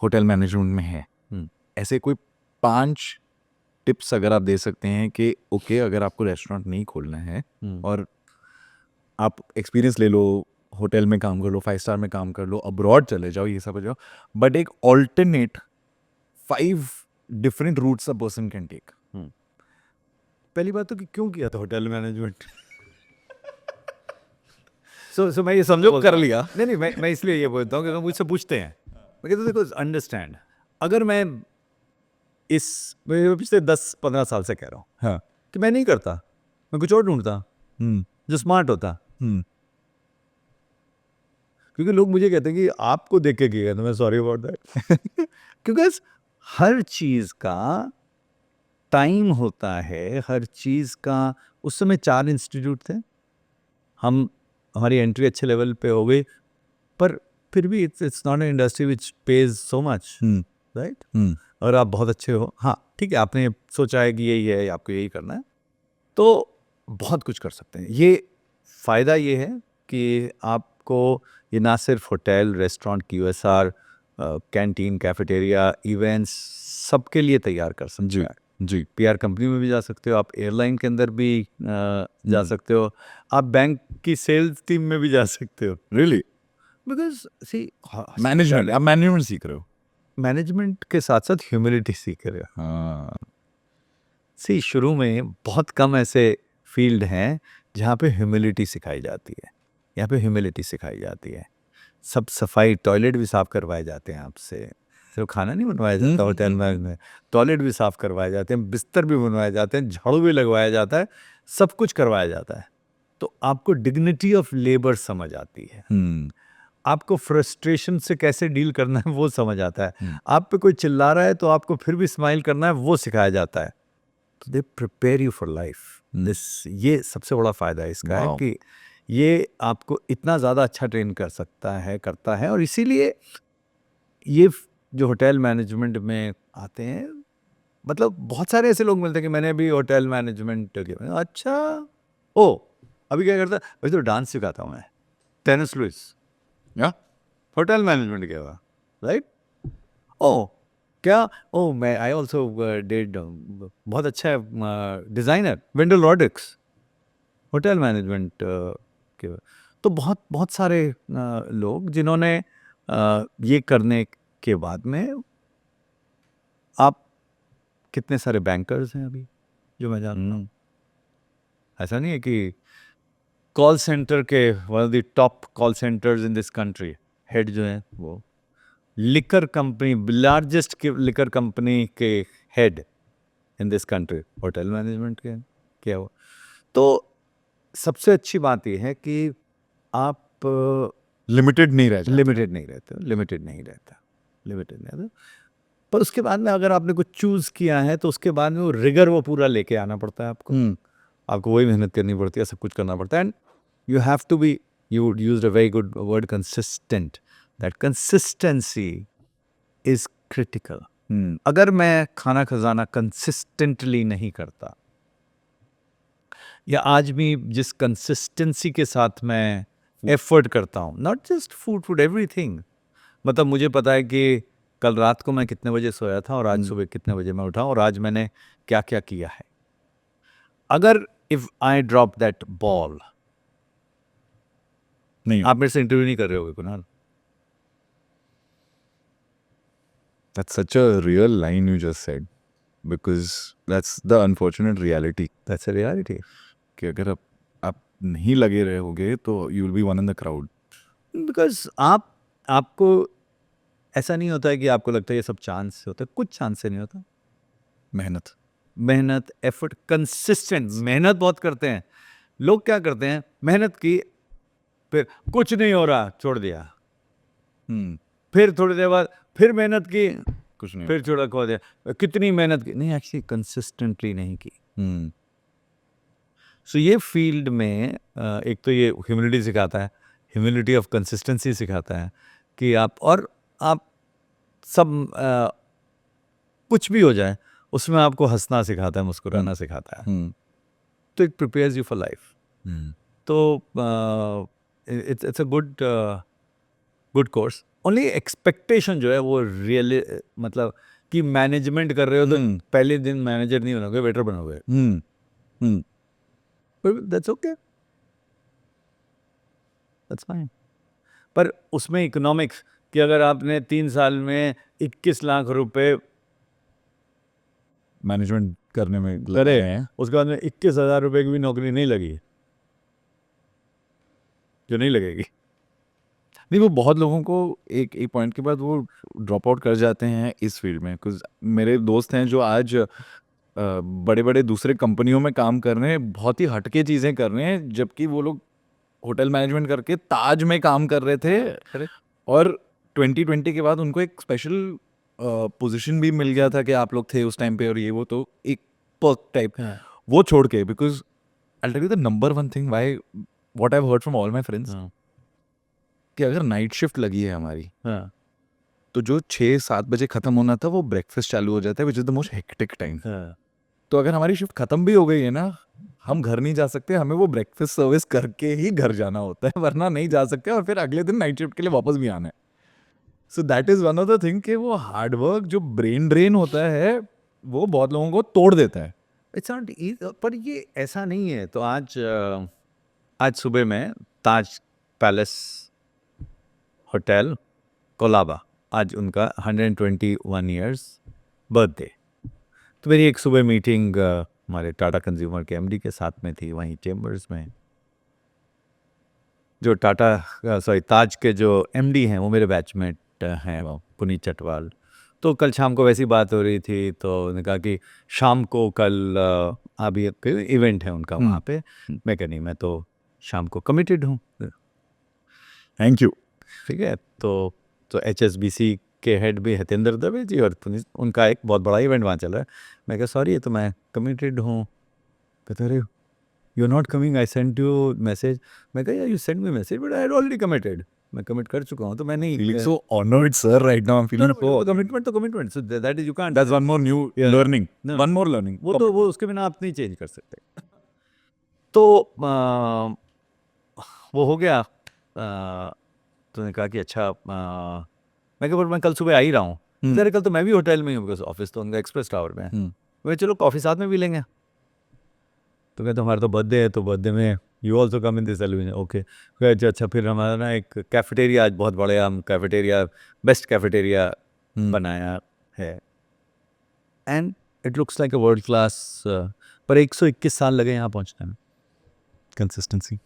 Hotel management में है, ऐसे कोई 5 टिप्स अगर आप दे सकते हैं कि ओके अगर आपको रेस्टोरेंट नहीं खोलना है और आप एक्सपीरियंस ले लो, होटल में काम कर लो, 5 स्टार में काम कर लो, अब्रॉड चले जाओ, ये सब हो जाओ, बट एक alternate 5 different routes a person can take. पहली बात तो कि क्यों किया था होटल मैनेजमेंट? सो मैं ये समझो कर लिया। नहीं मैं इसलिए ये बोलता हूँ कि मुझसे पूछते हैं, मैं कहता हूँ देखो अंडरस्टैंड, अगर मैं पिछले 10-15 साल से कह रहा हूँ हाँ। कि मैं नहीं करता, मैं कुछ और ढूंढता जो स्मार्ट होता, क्योंकि लोग मुझे कहते हैं कि आपको देख के किया, तो मैं सॉरी अबाउट दैट क्योंकि हर चीज का टाइम होता है, हर चीज का। उस समय 4 इंस्टीट्यूट थे, हमारी एंट्री अच्छे लेवल पे हो गई, पर फिर भी it's not an industry which page so much, right? और आप बहुत अच्छे हो, हाँ ठीक है, आपने सोचा है कि यही है, आपको यही करना है, तो बहुत कुछ कर सकते हैं। ये फ़ायदा ये है कि आपको ये ना सिर्फ hotel, restaurant, QSR, canteen, cafeteria, events सबके लिए तैयार कर सकते हैं। जी। PR कंपनी में भी जा सकते हो, आप एयरलाइन के अंदर भी जा सकते हो, आप बैंक की सेल्स टीम में भी जा सकते हो। रियली? बिकॉज सी मैनेजमेंट, आप मैनेजमेंट सीख रहे हो? मैनेजमेंट के साथ साथ ह्यूमिलिटी सीख रहे हो। हाँ। सी शुरू में बहुत कम ऐसे फील्ड हैं जहाँ पे ह्यूमिलिटी सिखाई जाती है। यहाँ पे ह्यूमिलिटी सिखाई जाती है। सब सफाई, टॉयलेट भी साफ करवाए जाते हैं आपसे, सिर्फ खाना नहीं बनवाया जाता होटल में, टॉयलेट भी साफ करवाए जाते हैं, बिस्तर भी बनवाए जाते हैं, झाड़ू भी लगवाया जाता है, सब कुछ करवाया जाता है। तो आपको डिग्निटी ऑफ लेबर समझ आती है, आपको फ्रस्ट्रेशन से कैसे डील करना है वो समझ आता है, आप पे कोई चिल्ला रहा है तो आपको फिर भी स्माइल करना है वो सिखाया जाता है। तो they prepare you for life. ये सबसे बड़ा फायदा है इसका है कि ये आपको इतना ज़्यादा अच्छा ट्रेन कर सकता है, करता है। और इसीलिए ये जो होटल मैनेजमेंट में आते हैं, मतलब बहुत सारे ऐसे लोग मिलते हैं कि मैंने अभी होटल मैनेजमेंट किया, अच्छा ओ अभी क्या करता है, वैसे तो डांस सिखाता हूँ मैं, टेनिस लुइस, या होटल मैनेजमेंट किया हुआ, राइट? ओ क्या, ओ मैं आई ऑल्सो डिड, बहुत अच्छा है डिज़ाइनर, वेंडल रॉड्रिक्स, होटल मैनेजमेंट के। तो बहुत बहुत सारे लोग जिन्होंने ये करने के बाद में, आप कितने सारे बैंकर्स हैं अभी जो मैं जानता हूँ। ऐसा नहीं है कि कॉल सेंटर के one of the top call centres in this country head जो हैं वो liquor company, largest liquor company के head in this country hotel management के क्या हो। तो सबसे अच्छी बात यह है कि आप लिमिटेड नहीं रह जाते। लिमिटेड नहीं रहता। पर उसके बाद में अगर आपने कुछ चूज किया है तो उसके बाद में वो रिगर वो पूरा लेके आना पड़ता है आपको। आपको वही मेहनत करनी पड़ती है, सब कुछ करना पड़ता है। And you have to be, you used a very good word, consistent. That consistency is critical. अगर मैं खाना खजाना कंसिस्टेंटली नहीं करता, या आज भी जिस कंसिस्टेंसी के साथ मैं एफर्ट करता हूँ, नॉट जस्ट फूड एवरीथिंग, मतलब मुझे पता है कि कल रात को मैं कितने बजे सोया था और आज सुबह कितने बजे मैं उठा और आज मैंने क्या क्या किया है। अगर if I drop that ball, नहीं, आप मेरे से इंटरव्यू नहीं कर रहे होगे Kunal. that's such a real line you just said, because that's the unfortunate reality. That's a reality. कि अगर आप नहीं लगे रहोगे तो you will be one in the crowd. Because आपको ऐसा नहीं होता है कि आपको लगता है ये सब चांस से होता है, कुछ चांस से नहीं होता। मेहनत, एफर्ट, कंसिस्टेंट मेहनत बहुत करते हैं लोग। क्या करते हैं, मेहनत की, फिर कुछ नहीं हो रहा, छोड़ दिया। फिर थोड़ी देर बाद फिर मेहनत की, कुछ नहीं, फिर छोड़ा, खो दिया। कितनी मेहनत की, नहीं एक्चुअली कंसिस्टेंटली नहीं की। सो ये फील्ड में एक तो ये ह्यूमिलिटी सिखाता है, ह्यूमिलिटी ऑफ कंसिस्टेंसी सिखाता है कि आप सब कुछ भी हो जाए उसमें आपको हंसना सिखाता है, मुस्कुराना सिखाता है। तो it prepares you for life. तो it's a good course. Only expectation जो है वो रियल मतलब कि मैनेजमेंट कर रहे हो तो पहले दिन मैनेजर नहीं बनोगे, वेटर बनोगे, दैट्स ओके, दैट्स फाइन। पर उसमें इकोनॉमिक्स कि अगर आपने 3 साल में 21 लाख रुपए मैनेजमेंट करने में करे, लगाए हैं। उसके बाद में 21,000 रुपए की भी नौकरी नहीं लगी, जो नहीं लगेगी। नहीं, वो बहुत लोगों को एक एक पॉइंट के बाद वो ड्रॉप आउट कर जाते हैं इस फील्ड में। कुछ मेरे दोस्त हैं जो आज बड़े बड़े दूसरे कंपनियों में काम कर रहे हैं, बहुत ही हटके चीज़ें कर रहे हैं, जबकि वो लोग होटल मैनेजमेंट करके ताज में काम कर रहे थे। और 2020 के बाद उनको एक स्पेशल पोजीशन भी मिल गया था कि आप लोग थे उस टाइम पे, और ये वो तो एक पर्क टाइप वो छोड़ के, because I tell you the number one thing why what I have heard from all my friends, कि अगर नाइट शिफ्ट लगी है हमारी, तो जो 6-7 बजे खत्म होना था वो ब्रेकफास्ट चालू हो जाता है, which is the most hectic time. तो अगर हमारी शिफ्ट खत्म भी हो गई है ना, हम घर नहीं जा सकते, हमें वो ब्रेकफास्ट सर्विस करके ही घर जाना होता है, वरना नहीं जा सकते, और फिर अगले दिन नाइट शिफ्ट के लिए वापस भी आना है। सो that is one of the thing कि वो हार्ड वर्क जो ब्रेन ड्रेन होता है वो बहुत लोगों को तोड़ देता है। इट्स नॉट, पर ये ऐसा नहीं है। तो आज सुबह में ताज पैलेस होटल कोलाबा, आज उनका 121 ईयर्स बर्थडे। तो मेरी एक सुबह मीटिंग हमारे टाटा कंज्यूमर के एमडी के साथ में थी, वहीं चेम्बर्स में। जो ताज के जो एमडी हैं वो मेरे बैचमेट हैं, पुनीत चटवाल। तो कल शाम को वैसी बात हो रही थी, तो उन्होंने कहा कि शाम को कल अभी एक इवेंट है उनका वहाँ पे। मैं कह नहीं, मैं तो शाम को कमिटेड हूँ। Thank you. ठीक है, तो HSBC के हेड भी हितेंद्र दवे जी, और उनका एक बहुत बड़ा इवेंट वहाँ चल रहा है। मैं कहा सॉरी, ये तो मैं कमिटेड हूँ। कहते अरे you are not coming, I send you message. मैं कहा यार you send me message but I had already committed, मैं कमिट कर चुका हूँ, तो मैं नहीं Feeling so honored, sir, right now. I'm feeling so. Commitment तो commitment, so that is you can't, That's one more new learning. No. One more learning. वो तो वो उसके बिना आप नहीं चेंज कर सकते। तो वो हो गया। तूने कहा कि अच्छा, मैं कहा पर मैं कल सुबह आ ही रहा हूँ। अरे कल तो मैं भी होटल में हूँ, बिकॉज ऑफिस तो उनका एक्सप्रेस टावर में है। मैं चलो कॉफ़ी साथ में भी लेंगे। तो कहते हमारा तो बर्थडे है, तो बर्थडे में you also come in this celebration. Okay, अच्छा फिर हमारा ना एक कैफेटेरिया, आज बहुत बड़े हम कैफेटेरिया, बेस्ट कैफेटेरिया बनाया है, and it looks like a world class. पर 121 साल लगे यहाँ पहुँचने में। Consistency.